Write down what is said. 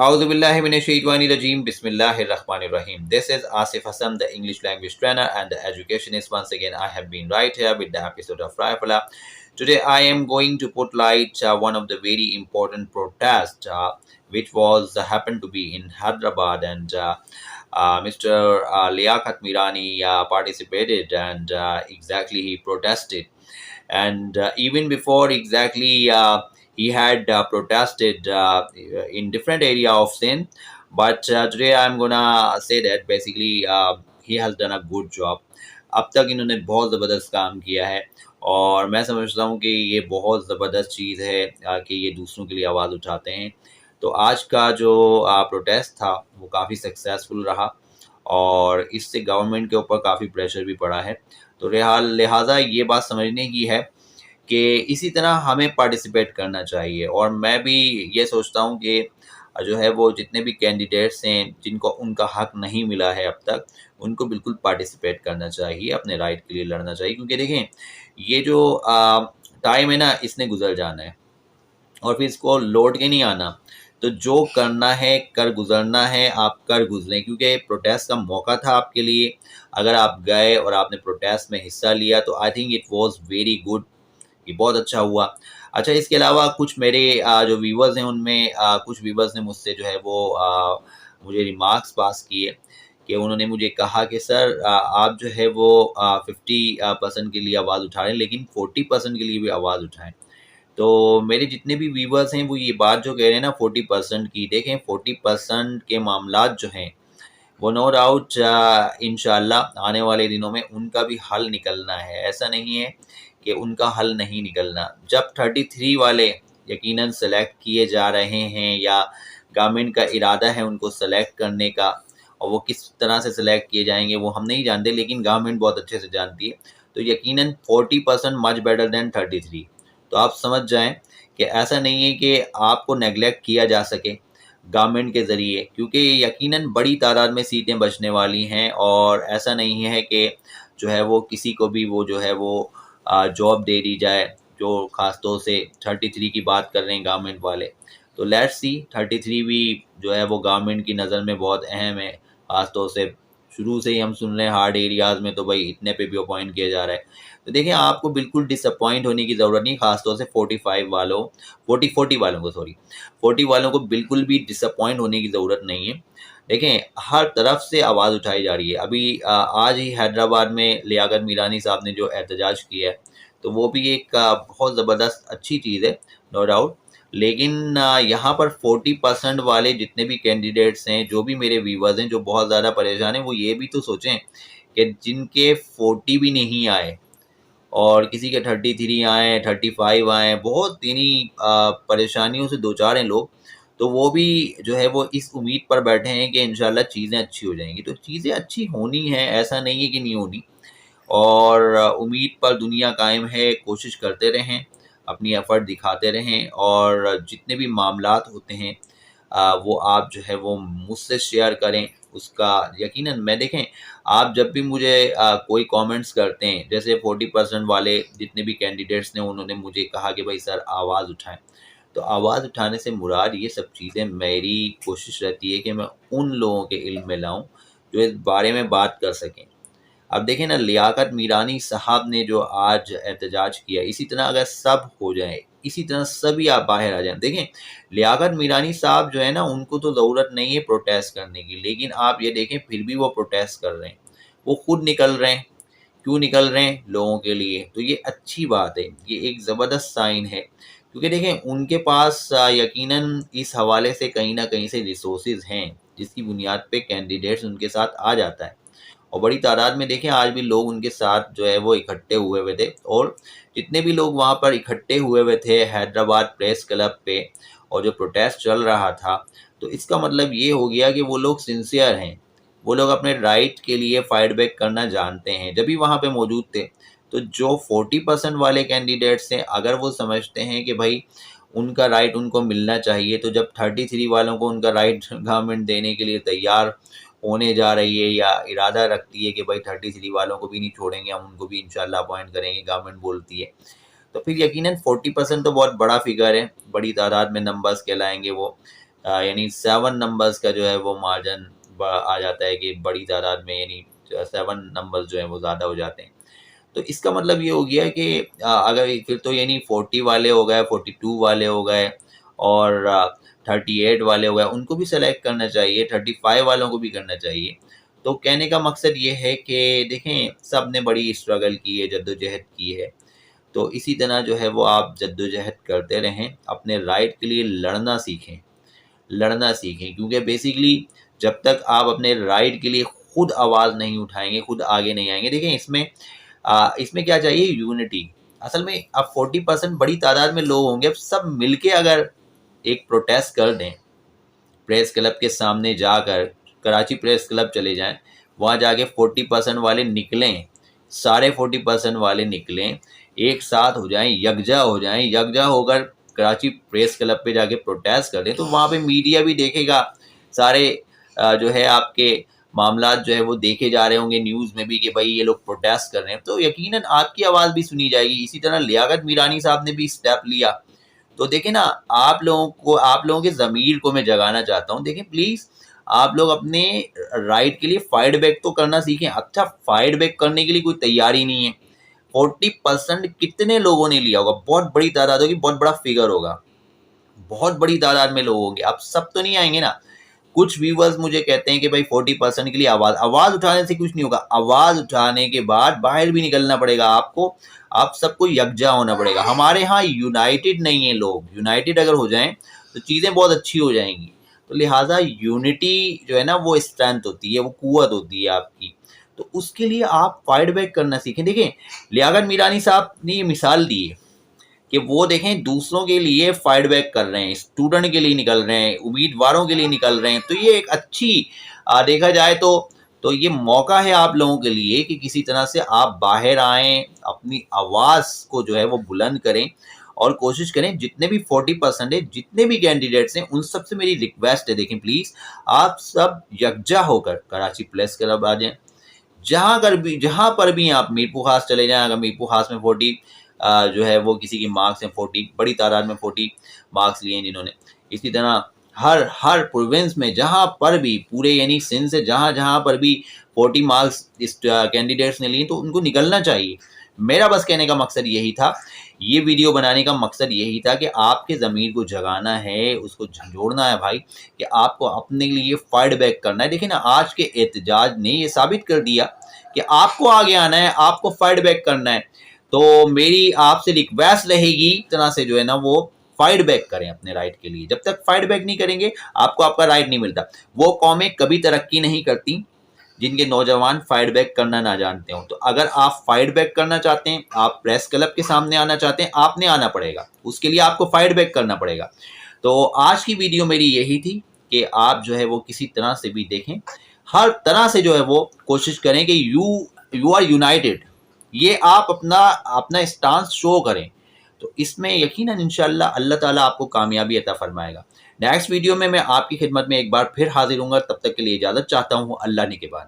A'udhu billahi minash shaitani rajim. Bismillahir Rahmanir Rahim. This is Asif Hassan, the English language trainer and the educationist. Once again, I have been right here with the episode of Rifle. Today, I am going to put light one of the very important protests, which was happened to be in Hyderabad, and Mr. Liaquat Mirani participated, and exactly he protested. And even before exactly he had protested in different area of sin, but today I'm gonna say that basically he has done a good job. अब तक इन्होंने बहुत ज़बरदस्त काम किया है, और मैं समझता हूँ कि ये बहुत ज़बरदस्त चीज़ है कि ये दूसरों के लिए आवाज़ उठाते हैं। तो आज का जो प्रोटेस्ट था वो काफ़ी सक्सेसफुल रहा, और इससे गवर्नमेंट के ऊपर काफ़ी प्रेशर भी पड़ा है। तो लिहाजा ये बात समझने की है कि इसी तरह हमें पार्टिसिपेट करना चाहिए, और मैं भी ये सोचता हूँ कि जो है वो जितने भी कैंडिडेट्स हैं जिनको उनका हक नहीं मिला है अब तक, उनको बिल्कुल पार्टिसिपेट करना चाहिए, अपने राइट के लिए लड़ना चाहिए। क्योंकि देखें, ये जो टाइम है ना, इसने गुजर जाना है और फिर इसको लौट के नहीं आना। तो जो करना है, कर गुजरना है, आप कर गुजरें, क्योंकि प्रोटेस्ट का मौका था आपके लिए। अगर आप गए और आपने प्रोटेस्ट में हिस्सा लिया तो I think it was very good, ये बहुत अच्छा हुआ। अच्छा, इसके अलावा कुछ मेरे जो व्यूवर्स हैं उनमें कुछ व्यूवर्स ने मुझसे जो है वो मुझे रिमार्क्स पास किए कि उन्होंने मुझे कहा कि सर आप जो है वो 50% के लिए आवाज़ उठा रहे हैं, लेकिन 40% के लिए भी आवाज़ उठाएं। तो मेरे जितने भी व्यूवर्स हैं वो ये बात जो कह रहे हैं ना 40% की, देखें 40% के मामलात जो हैं वो नो डाउट इंशाल्लाह आने वाले दिनों में उनका भी हल निकलना है। ऐसा नहीं है कि उनका हल नहीं निकलना। जब 33 वाले यकीनन सेलेक्ट किए जा रहे हैं, या गवर्नमेंट का इरादा है उनको सेलेक्ट करने का, और वो किस तरह से सेलेक्ट किए जाएंगे वो हम नहीं जानते, लेकिन गवर्नमेंट बहुत अच्छे से जानती है। तो यकीनन 40% मच बेटर देन 33। तो आप समझ जाएं कि ऐसा नहीं है कि आपको नेगलेक्ट किया जा सके गवर्नमेंट के ज़रिए, क्योंकि यकीनन बड़ी तादाद में सीटें बचने वाली हैं, और ऐसा नहीं है कि जो है वो किसी को भी वो जो है वो जॉब दे दी जाए, जो ख़ास तौर से 33 की बात कर रहे हैं गवर्नमेंट वाले। तो लेट्स सी, 33 भी जो है वो गवर्नमेंट की नज़र में बहुत अहम है। ख़ास तौर से शुरू से ही हम सुन रहे हैं हार्ड एरियाज़ में तो भाई इतने पे भी अपॉइंट किया जा रहा है। तो देखिए, आपको बिल्कुल डिसअपॉइंट होने की ज़रूरत नहीं, ख़ास तौर से 45 वालों 40 वालों को 40 वालों को बिल्कुल भी डिसअपॉइंट होने की ज़रूरत नहीं है। देखें, हर तरफ से आवाज़ उठाई जा रही है। अभी आज ही हैदराबाद में लियाकत मीरानी साहब ने जो एहतजाज किया है, तो वो भी एक बहुत ज़बरदस्त अच्छी चीज़ है, नो डाउट। लेकिन यहाँ पर 40% वाले जितने भी कैंडिडेट्स हैं, जो भी मेरे व्यूवर्स हैं जो बहुत ज़्यादा परेशान हैं, वो ये भी तो सोचें कि जिनके 40 भी नहीं आए और किसी के 33 आए, 35 आए, बहुत इन्हीं परेशानियों से दो चार हैं लोग। तो वो भी जो है वो इस उम्मीद पर बैठे हैं कि इंशाल्लाह चीज़ें अच्छी हो जाएंगी। तो चीज़ें अच्छी होनी है, ऐसा नहीं है कि नहीं होनी, और उम्मीद पर दुनिया कायम है। कोशिश करते रहें, अपनी एफ़र्ट दिखाते रहें, और जितने भी मामलात होते हैं वो आप जो है वो मुझसे शेयर करें। उसका यकीनन मैं देखें, आप जब भी मुझे कोई कमेंट्स करते हैं, जैसे 40% वाले जितने भी कैंडिडेट्स ने उन्होंने मुझे कहा कि भाई सर आवाज़ उठाएं, तो आवाज़ उठाने से मुराद ये सब चीज़ें, मेरी कोशिश रहती है कि मैं उन लोगों के इल्म में लाऊं जो इस बारे में बात कर सकें। अब देखें ना, लियाकत मीरानी साहब ने जो आज एहतजाज किया, इसी तरह अगर सब हो जाए, इसी तरह सभी आप बाहर आ जाएं। देखें, लियाकत मीरानी साहब जो है ना, उनको तो ज़रूरत नहीं है प्रोटेस्ट करने की, लेकिन आप ये देखें फिर भी वो प्रोटेस्ट कर रहे हैं, वो खुद निकल रहे हैं। क्यों निकल रहे हैं? लोगों के लिए। तो ये अच्छी बात है, ये एक ज़बरदस्त साइन है, क्योंकि देखें उनके पास यकीनन इस हवाले से कहीं ना कहीं से रिसोर्सेज हैं, जिसकी बुनियाद पे कैंडिडेट्स उनके साथ आ जाता है। और बड़ी तादाद में देखें आज भी लोग उनके साथ जो है वो इकट्ठे हुए हुए थे, और जितने भी लोग वहाँ पर इकट्ठे हुए हुए थे हैदराबाद प्रेस क्लब पे, और जो प्रोटेस्ट चल रहा था, तो इसका मतलब ये हो गया कि वो लोग सिंसियर हैं, वो लोग अपने राइट के लिए फाइट बैक करना जानते हैं। जब भी वहाँ पे मौजूद थे, तो जो 40% वाले कैंडिडेट्स हैं, अगर वो समझते हैं कि भाई उनका राइट उनको मिलना चाहिए, तो जब 33 वालों को उनका राइट गवर्नमेंट देने के लिए तैयार होने जा रही है, या इरादा रखती है कि भाई 33 वालों को भी नहीं छोड़ेंगे, हम उनको भी इंशाल्लाह अपॉइंट करेंगे, गवर्नमेंट बोलती है, तो फिर यकीनन 40% तो बहुत बड़ा फिगर है, बड़ी तादाद में नंबर्स कहलाएंगे वो। یعنی 7 نمبرز کا جو ہے وہ مارجن آ جاتا ہے کہ بڑی تعداد میں یعنی 7 نمبرز جو ہیں وہ زیادہ ہو جاتے ہیں. تو اس کا مطلب یہ ہو گیا کہ اگر پھر تو یعنی 40 والے ہو گئے، 42 والے ہو گئے اور 38 والے ہو گئے، ان کو بھی سلیکٹ کرنا چاہیے، 35 والوں کو بھی کرنا چاہیے. تو کہنے کا مقصد یہ ہے کہ دیکھیں سب نے بڑی اسٹرگل کی ہے، جدوجہد کی ہے، تو اسی طرح جو ہے وہ آپ جدوجہد کرتے رہیں، اپنے رائٹ کے لیے لڑنا سیکھیں، کیونکہ بیسیکلی جب تک آپ اپنے رائٹ کے لیے خود آواز نہیں اٹھائیں گے، خود آگے نہیں آئیں گے. دیکھیں اس میں کیا چاہیے؟ یونٹی. اصل میں اب 40% بڑی تعداد میں لوگ ہوں گے، اب سب مل کے اگر ایک پروٹیسٹ کر دیں، پریس کلب کے سامنے جا کر، کراچی پریس کلب چلے جائیں، وہاں جا کے 40% والے نکلیں، سارے 40% والے نکلیں، ایک ساتھ ہو جائیں، یکجا ہو کر کراچی پریس کلب پہ جا کے پروٹیسٹ کر دیں، تو وہاں پہ میڈیا بھی دیکھے گا، سارے جو ہے آپ کے معاملات جو ہے وہ دیکھے جا رہے ہوں گے نیوز میں بھی کہ بھائی یہ لوگ پروٹیسٹ کر رہے ہیں، تو یقیناً آپ کی آواز بھی سنی جائے گی. اسی طرح لیاقت میرانی صاحب نے بھی اسٹیپ لیا. تو دیکھیں نا، آپ لوگوں کے ضمیر کو میں جگانا چاہتا ہوں. دیکھیں پلیز آپ لوگ اپنے رائٹ کے لیے فائٹ بیک تو کرنا سیکھیں. اچھا، فائٹ بیک کرنے کے لیے کوئی تیاری نہیں ہے. 40% کتنے لوگوں نے لیا ہوگا؟ بہت بڑی تعداد ہوگی، بہت بڑا فگر ہوگا، بہت بڑی تعداد میں لوگ ہوں گے. اب سب تو نہیں آئیں گے نا. کچھ ویورز مجھے کہتے ہیں کہ بھائی 40% کے لیے آواز اٹھانے سے کچھ نہیں ہوگا. آواز اٹھانے کے بعد باہر بھی نکلنا پڑے گا آپ کو، آپ سب کو یکجا ہونا پڑے گا. ہمارے ہاں یونائٹڈ نہیں ہیں لوگ. یونائٹڈ اگر ہو جائیں تو چیزیں بہت اچھی ہو جائیں گی. تو لہٰذا یونٹی جو ہے نا وہ اسٹرینتھ ہوتی ہے، وہ قوت ہوتی ہے آپ کی. تو اس کے لیے آپ فائٹ بیک کرنا سیکھیں. دیکھیں لیاقت میرانی صاحب نے یہ مثال دی ہے کہ وہ دیکھیں دوسروں کے لیے فائٹ بیک کر رہے ہیں، اسٹوڈنٹ کے لیے نکل رہے ہیں، امیدواروں کے لیے نکل رہے ہیں. تو یہ ایک اچھی دیکھا جائے تو یہ موقع ہے آپ لوگوں کے لیے کہ کسی طرح سے آپ باہر آئیں، اپنی آواز کو جو ہے وہ بلند کریں اور کوشش کریں. جتنے بھی 40% ہے، جتنے بھی کینڈیڈیٹس ہیں، ان سب سے میری ریکویسٹ ہے، دیکھیں پلیز آپ سب یکجا ہو کر کراچی پریس کلب آ جائیں. جہاں پر بھی آپ میرپور خاص چلے جائیں. اگر میرپور خاص میں 40 جو ہے وہ کسی کی مارکس ہیں، 40 بڑی تعداد میں 40 مارکس لیے ہیں جنہوں نے. اسی طرح ہر پروونس میں جہاں پر بھی، پورے یعنی سندھ سے جہاں پر بھی 40 مارکس اس کینڈیڈیٹس نے لیے تو ان کو نکلنا چاہیے. میرا بس کہنے کا مقصد یہی تھا، یہ ویڈیو بنانے کا مقصد یہی تھا کہ آپ کے ضمیر کو جگانا ہے، اس کو جھنجھوڑنا ہے بھائی، کہ آپ کو اپنے لیے فائٹ بیک کرنا ہے. دیکھیں نا آج کے احتجاج نے یہ ثابت کر دیا کہ آپ کو آگے آنا ہے، آپ کو فائٹ بیک کرنا ہے. تو میری آپ سے ریکویسٹ رہے گی طرح سے جو ہے نا وہ فائٹ بیک کریں اپنے رائٹ کے لیے. جب تک فائٹ بیک نہیں کریں گے آپ کو آپ کا رائٹ نہیں ملتا. وہ قومیں کبھی ترقی نہیں کرتی جن کے نوجوان فائٹ بیک کرنا نہ جانتے ہوں. تو اگر آپ فائٹ بیک کرنا چاہتے ہیں، آپ پریس کلب کے سامنے آنا چاہتے ہیں، آپ نے آنا پڑے گا. اس کے لیے آپ کو فائٹ بیک کرنا پڑے گا. تو آج کی ویڈیو میری یہی تھی کہ آپ جو ہے وہ کسی طرح سے بھی دیکھیں، ہر طرح سے جو ہے وہ کوشش کریں کہ یو آر یونائٹڈ. یہ آپ اپنا اسٹانس شو کریں. تو اس میں یقیناً انشاءاللہ اللہ تعالیٰ آپ کو کامیابی عطا فرمائے گا. نیکسٹ ویڈیو میں آپ کی خدمت میں ایک بار پھر حاضر ہوں گا. تب تک کے لیے اجازت چاہتا ہوں. اللہ نگہبان.